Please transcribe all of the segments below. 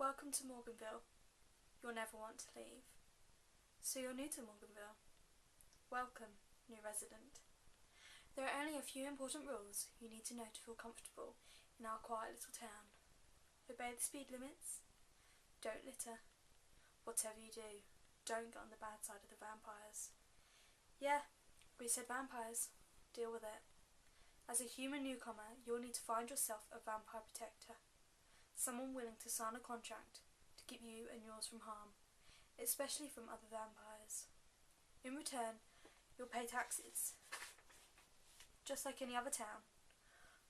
Welcome to Morganville. You'll never want to leave. So you're new to Morganville. Welcome, new resident. There are only a few important rules you need to know to feel comfortable in our quiet little town. Obey the speed limits. Don't litter. Whatever you do, don't get on the bad side of the vampires. Yeah, we said vampires. Deal with it. As a human newcomer, you'll need to find yourself a vampire protector. Someone willing to sign a contract to keep you and yours from harm, especially from other vampires. In return, you'll pay taxes, just like any other town.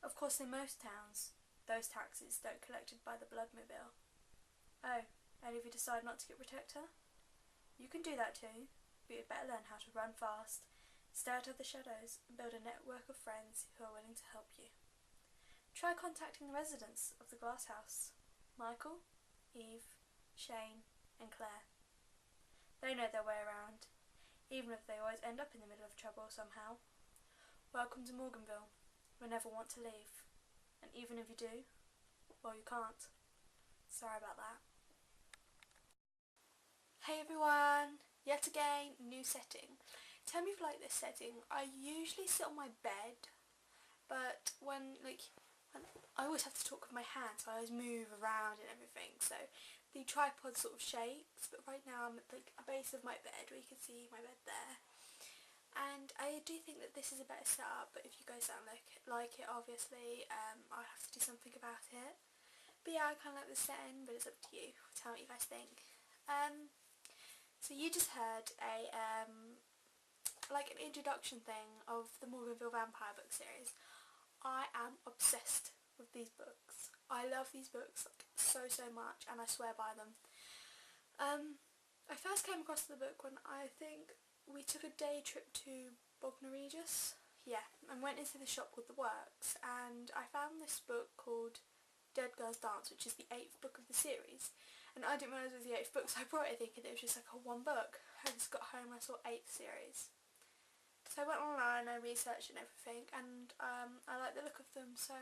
Of course, in most towns, those taxes don't collected by the Bloodmobile. Oh, and if you decide not to get protector, you can do that too, but you'd better learn how to run fast, stay out of the shadows, and build a network of friends who are willing to help you. Try contacting the residents of the glass house. Michael, Eve, Shane and Claire. They know their way around, even if they always end up in the middle of trouble somehow. Welcome to Morganville. You'll never want to leave. And even if you do, well, you can't. Sorry about that. Hey everyone! Yet again, new setting. Tell me if you like this setting. I usually sit on my bed, but when I always have to talk with my hands, so I always move around and everything, so the tripod sort of shakes, but right now I'm at the base of my bed, where you can see my bed there, and I do think that this is a better setup, but if you guys don't like it obviously, I'll have to do something about it. But yeah, I kind of like the setting, but it's up to you. Tell me what you guys think. So you just heard a an introduction thing of the Morganville Vampire book series. I am obsessed with these books. I love these books so much, and I swear by them. I first came across the book when I think we took a day trip to Bognor Regis, and went into the shop called The Works, and I found this book called Dead Girls Dance, which is the 8th book of the series, and I didn't realise it was the 8th book, so I brought it thinking it was just like a one book. I just got home and I saw 8th series. So I went online, I researched and everything, and I liked the look of them, so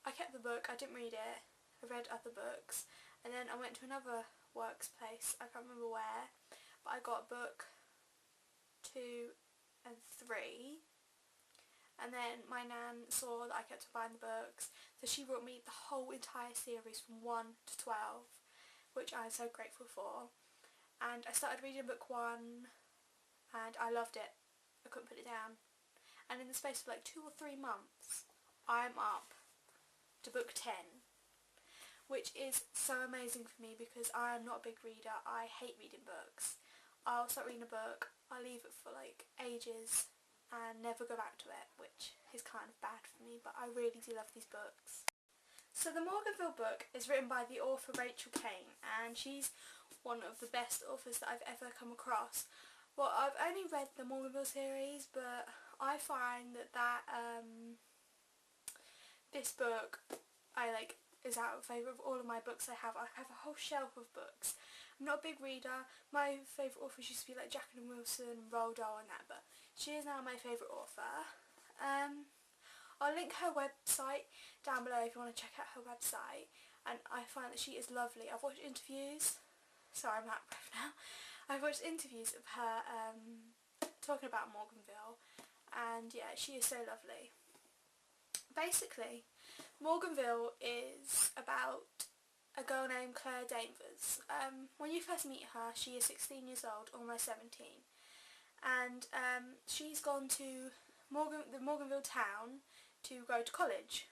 I kept the book. I didn't read it. I read other books, and then I went to another works place, I can't remember where, but I got book 2 and 3, and then my nan saw that I kept buying the books, so she brought me the whole entire series from 1 to 12, which I'm so grateful for, and I started reading book 1, and I loved it. I couldn't put it down, and in the space of 2 or 3 months I'm up to book 10, which is so amazing for me because I am not a big reader. I hate reading books. I'll start reading a book, I'll leave it for ages and never go back to it, which is kind of bad for me, but I really do love these books. So the Morganville book is written by the author Rachel Kane, and she's one of the best authors that I've ever come across. Well, I've only read the Morganville series, but I find that this book is out of favour of all of my books I have. I have a whole shelf of books. I'm not a big reader. My favourite authors used to be Jacqueline Wilson, Roald Dahl and that, but she is now my favourite author. I'll link her website down below if you want to check out her website, and I find that she is lovely. I've watched interviews. Sorry, I'm out of breath now. I've watched interviews of her talking about Morganville, and yeah, she is so lovely. Basically, Morganville is about a girl named Claire Danvers. When you first meet her, she is 16 years old, almost 17, and she's gone to the Morganville town to go to college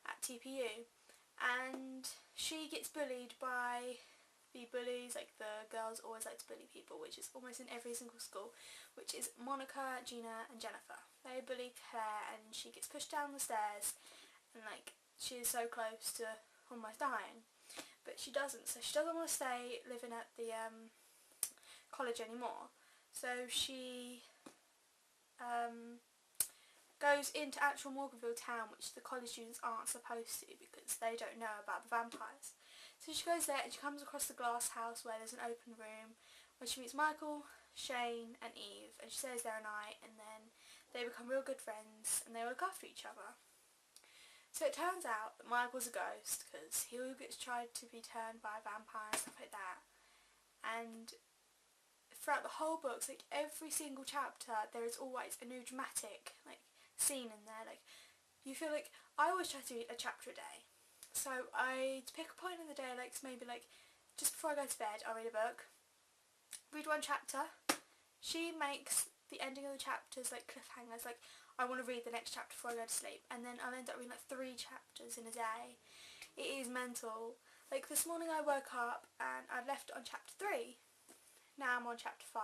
at TPU, and she gets bullied by the bullies. The girls always like to bully people, which is almost in every single school, which is Monica, Gina and Jennifer. They bully Claire, and she gets pushed down the stairs, and she is so close to almost dying, but she doesn't. So she doesn't want to stay living at the college anymore, so she goes into actual Morganville town, which the college students aren't supposed to because they don't know about the vampires. So she goes there and she comes across the glass house where there's an open room where she meets Michael, Shane and Eve, and she stays there a night, and then they become real good friends and they look after each other. So it turns out that Michael's a ghost because he always gets tried to be turned by a vampire and stuff like that. And throughout the whole book, like every single chapter, there is always a new dramatic like scene in there. Like you feel like I always try to read a chapter a day. So I pick a point in the day, like maybe like just before I go to bed, I'll read a book, read one chapter. She makes the ending of the chapters like cliffhangers, like I want to read the next chapter before I go to sleep, and then I'll end up reading like 3 chapters in a day. It is mental. Like this morning I woke up and I'd left it on chapter 3. Now I'm on chapter 5.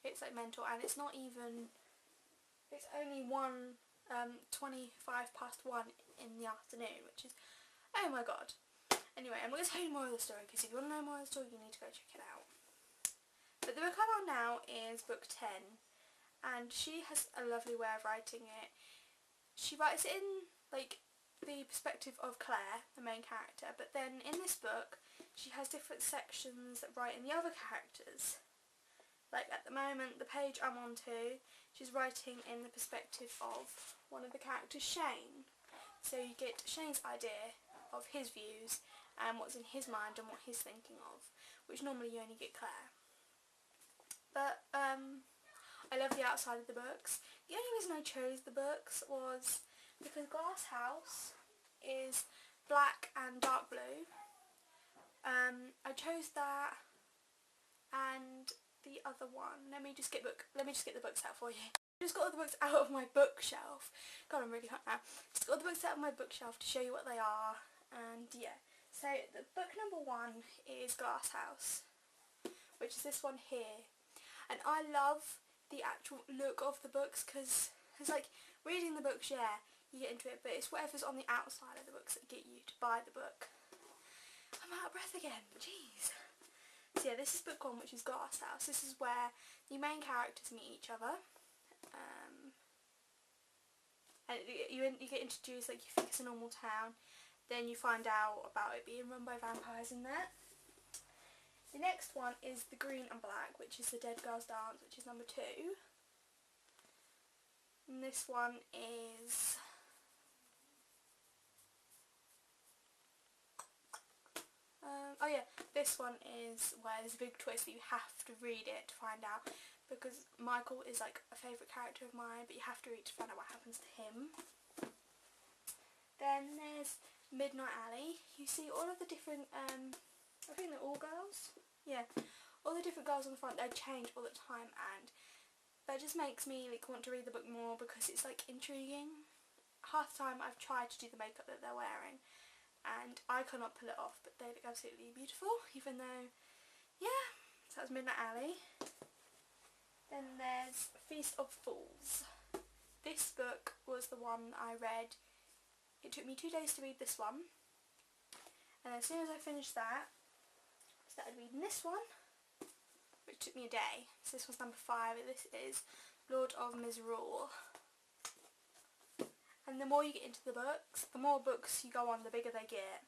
It's like mental, and it's not even, it's only 25 past 1 in the afternoon, which is, oh my god. Anyway, I'm going to tell you more of the story, because if you want to know more of the story, you need to go check it out. But the book I'm on now is book 10, and she has a lovely way of writing it. She writes it in, like, the perspective of Claire, the main character, but then in this book, she has different sections that write in the other characters. Like, at the moment, the page I'm on to, she's writing in the perspective of one of the characters, Shane. So you get Shane's idea of his views and what's in his mind and what he's thinking of, which normally you only get Claire. But I love the outside of the books. The only reason I chose the books was because Glass House is black and dark blue. I chose that and the other one. Let me just get the books out for you. I just got all the books out of my bookshelf. God, I'm really hot now. Just got all the books out of my bookshelf to show you what they are. And yeah, so the book number 1 is Glass House, which is this one here. And I love the actual look of the books, because it's like reading the books, yeah, you get into it, but it's whatever's on the outside of the books that get you to buy the book. I'm out of breath again, jeez. So yeah, this is book 1, which is Glass House. This is where the main characters meet each other. And you get introduced, like you think it's a normal town, then you find out about it being run by vampires in there. The next one is The Green and Black, which is The Dead Girls Dance, which is number 2. And this one is oh yeah, this one is where there's a big twist that you have to read it to find out, because Michael is like a favourite character of mine, but you have to read to find out what happens to him. Then there's Midnight Alley. You see all of the different, I think they're all girls? Yeah, all the different girls on the front, they change all the time, and that just makes me like want to read the book more, because it's like intriguing. Half the time I've tried to do the makeup that they're wearing, and I cannot pull it off, but they look absolutely beautiful, even though, yeah, so that's Midnight Alley. Then there's Feast of Fools. This book was the one I read. It took me 2 days to read this one, and as soon as I finished that, I started reading this one, which took me a day. So this was number 5, and this is Lord of Misrule. And the more you get into the books, the more books you go on, the bigger they get,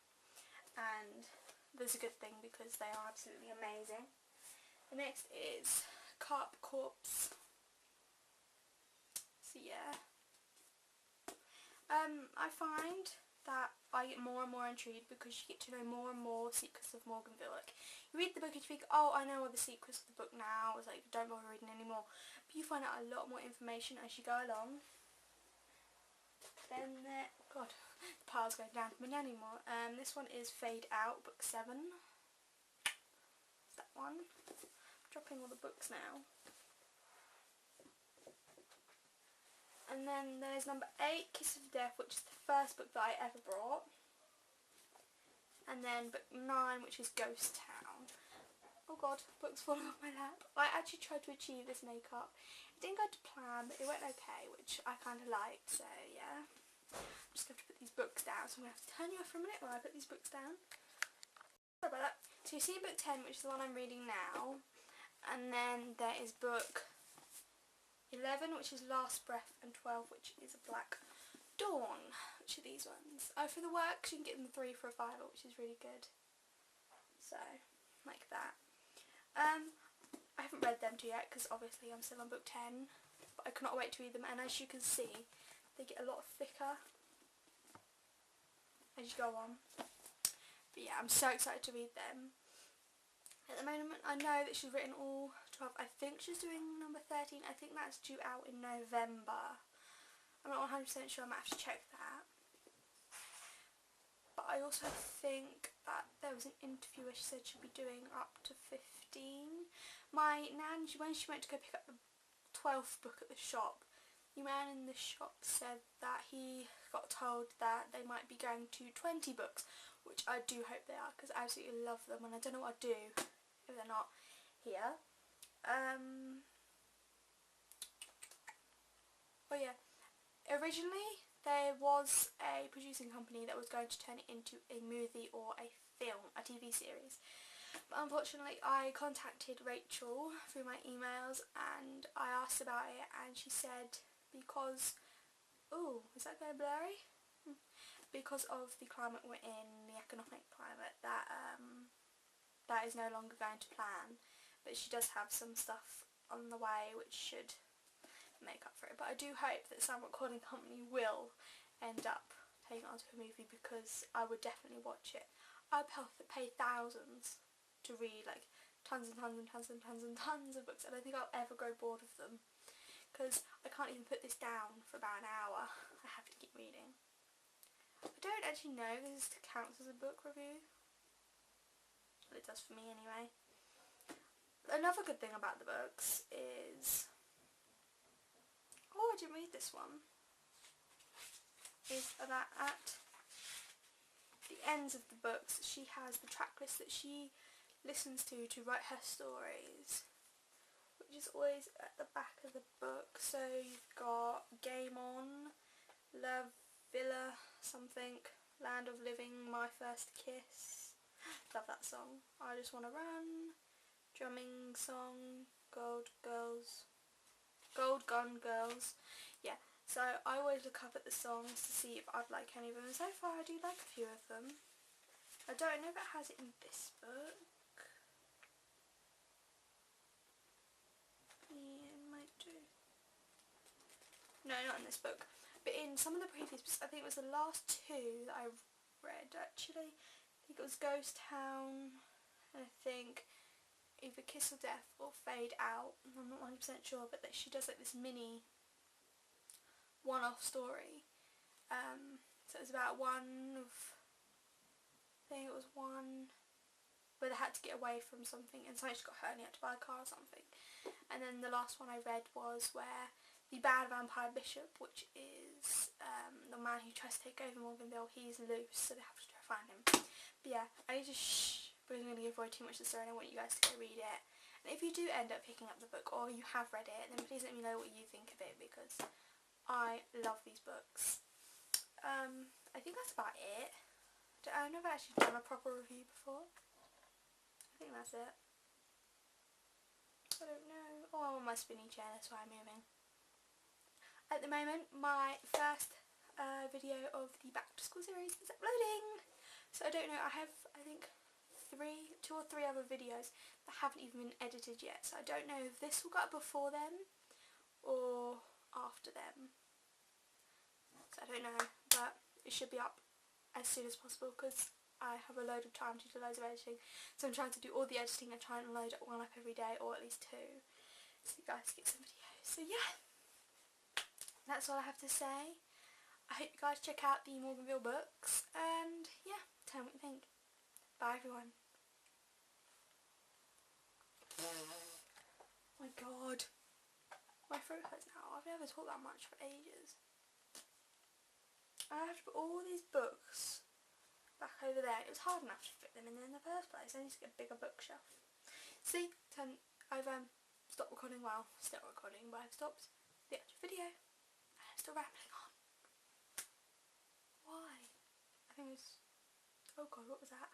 and that's a good thing because they are absolutely amazing. The next is Carp Corpse. So yeah, I find that I get more and more intrigued because you get to know more and more secrets of Morganville. Like, you read the book and you think, oh, I know all the secrets of the book now, it's like, don't bother reading anymore. But you find out a lot more information as you go along. Then God, the pile's going down for me anymore. This one is Fade Out, book 7. It's that one. I'm dropping all the books now. And then there's number 8, Kiss of Death, which is the first book that I ever brought. And then book 9, which is Ghost Town. Oh god, book's falling off my lap. I actually tried to achieve this makeup. It didn't go to plan, but it went okay, which I kind of liked, so yeah. I'm just going to put these books down, so I'm going to have to turn you off for a minute while I put these books down. Sorry about that. So you see book 10, which is the one I'm reading now, and then there is book 11, which is Last Breath, and 12, which is Black Dawn, which are these ones. Oh, for the works, you can get them 3 for a £5, which is really good. So, like that. I haven't read them yet, because obviously I'm still on book 10, but I cannot wait to read them, and as you can see, they get a lot thicker. as you go on. But yeah, I'm so excited to read them. At the moment, I know that she's written all 12. I think she's doing number 13. I think that's due out in November. I'm not 100% sure. I might have to check that. But I also think that there was an interview where she said she'd be doing up to 15. My nan, when she went to go pick up the 12th book at the shop, the man in the shop said that he got told that they might be going to 20 books, which I do hope they are, because I absolutely love them, and I don't know what I'd do if they're not here. Oh yeah, originally there was a producing company that was going to turn it into a movie or a film, a TV series. But unfortunately I contacted Rachel through my emails and I asked about it, and she said because, oh, is that going blurry? Because of the climate we're in, the economic climate, that that is no longer going to plan. But she does have some stuff on the way which should make up for it. But I do hope that some recording company will end up taking it onto a movie, because I would definitely watch it. I'd pay thousands to read like tons and tons and tons and tons and tons of books, and I don't think I'll ever grow bored of them, because I can't even put this down for about an hour. I have to keep reading. I don't actually know if this counts as a book review. Well, it does for me anyway. Another good thing about the books is, oh, I didn't read this one, is that at the ends of the books she has the track list that she listens to write her stories, which is always at the back of the book. So you've got Game On, La Villa something, Land of Living, My First Kiss, love that song, I Just Wanna Run, Drumming Song, Gold Gun Girls. Yeah, so I always look up at the songs to see if I'd like any of them, and so far I do like a few of them. I don't know if it has it in this book. Yeah, it might do. No, not in this book, but in some of the previous books. I think it was the last two that I read actually. I think it was Ghost Town, and I think either Kiss of Death or Fade Out. I'm not 100% sure, but that she does like this mini one-off story. So it was about one where they had to get away from something, and something just got hurt and he had to buy a car or something. And then the last one I read was where the bad vampire bishop, which is the man who tries to take over Morganville, he's loose, so they have to try to find him. But yeah, I need to but I'm going to give away too much of the story, and I want you guys to go read it. And if you do end up picking up the book, or you have read it, then please let me know what you think of it, because I love these books. I think that's about it. I've never actually done a proper review before. I think that's it. I don't know. Oh, I'm on my spinny chair, that's why I'm moving. At the moment, my first video of the back to school series is uploading. So I don't know, I have, I think, 2 or 3 other videos that haven't even been edited yet. So I don't know if this will go up before them or after them. So I don't know, but it should be up as soon as possible, because I have a load of time to do loads of editing. So I'm trying to do all the editing and try and load one up every day, or at least 2, so you guys get some videos. So yeah, that's all I have to say. I hope you guys check out the Morganville books, and yeah, tell me what you think. Bye everyone. Oh my god, my throat hurts now. I've never talked that much for ages. I have to put all these books back over there. It was hard enough to fit them in there in the first place. I need to get a bigger bookshelf. See, I've stopped recording. Well, still recording, but I've stopped the actual video. And I'm still rambling on. Why? I think it was, oh god, what was that?